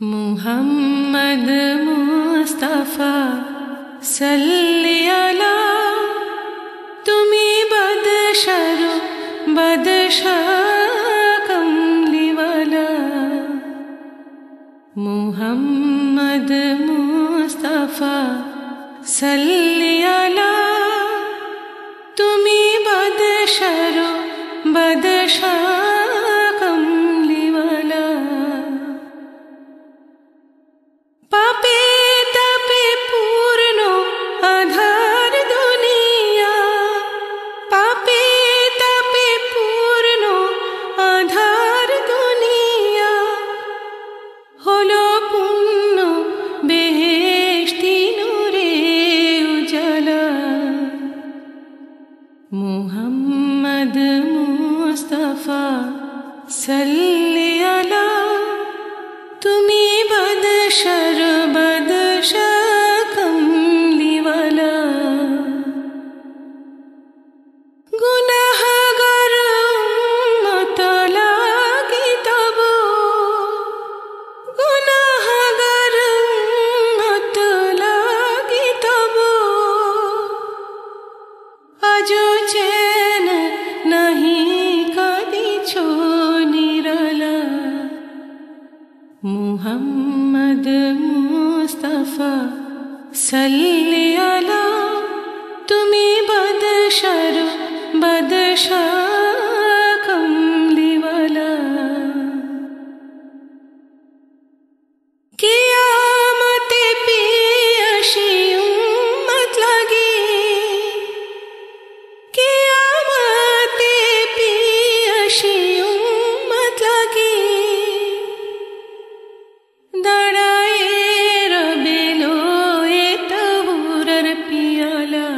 मुहम्मद मुस्तफा सल्ली अला तुमी बदशरो बदशा कमलीवाला। मुहम्मद मुस्तफा सल्ली अला तुमी बदशरो बदशा कमलीवाला। पापे तापे पूर्ण आधार दुनिया, पापे तापे पूर्ण आधार दुनिया, हलो पुण्य बेहेश्ती नूरे उजाला। मुहम्मद मुस्तफा सल्ली अला तुमी बदशर बदशा कमलीवाला। गुनाहगार उम्मत लागी तबो, गुनाहगार उम्मत लागी तबो, आजो चैन नहीं कादिछो निराला। मुहम्मद मुस्तफा सल्ली अला तुमी बदशर बदशा कमलीवाला। कियामते पियाशी उम्मत लागी, कियामते पियाशी उम्मत लागी, दाड़ाए रबेलो ए तबूरर पियाला।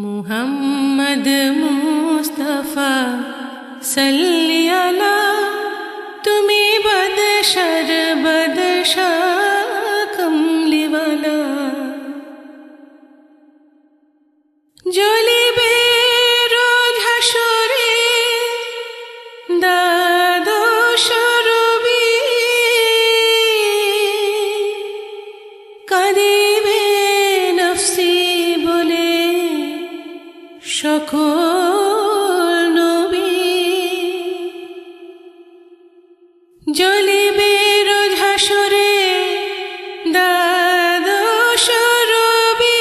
मुहम्मद मुस्तफा सल्ली अला तुमी बदशर बदशा कमलीवाला। জ্বলিবে রোজ হাসরে দ্বাদশ রবি, কাঁদিবে নফসি বলে সকল নবী। জ্বলিবে রোজ হাসরে দ্বাদশ রবি,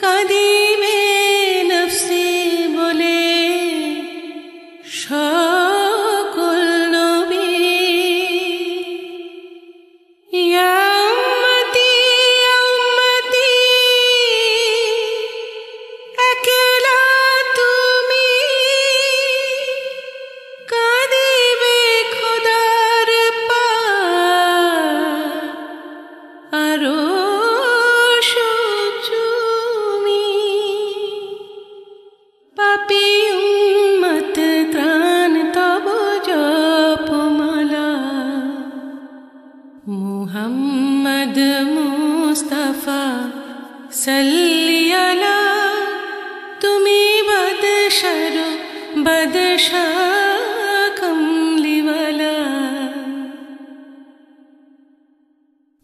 কাঁদিবে নফসি বলে সকল নবী। ইয়া উম্মতি ইয়া উম্মতি একলা তুমি, কাঁদিবে খোদার পায় আরশ চুমি। পাপী উম্মত ত্রাণ তব জপমালা। মুহাম্মদ মুস্তফা সল্লি আলা তুমি বদশর বদশা কমলীওয়ালা।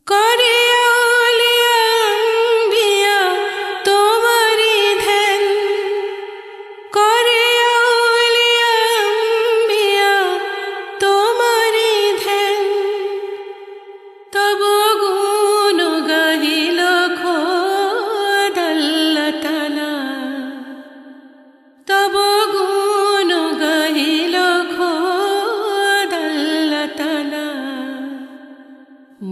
করে আউলিয়া আম্বিয়া তোমারি ধ্যান, করে আউলিয়া আম্বিয়া তোমারি ধ্যান, তব গুণ গাহিল খোদ আল্লাহ তাআলা। তব গুণ গাহিল খোদ আল্লাহ তাআলা।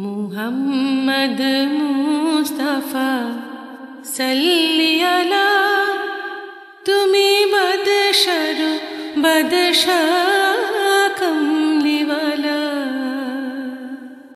মুহাম্মদ মুস্তফা সল্লি আলা তুমি বদশর বদশা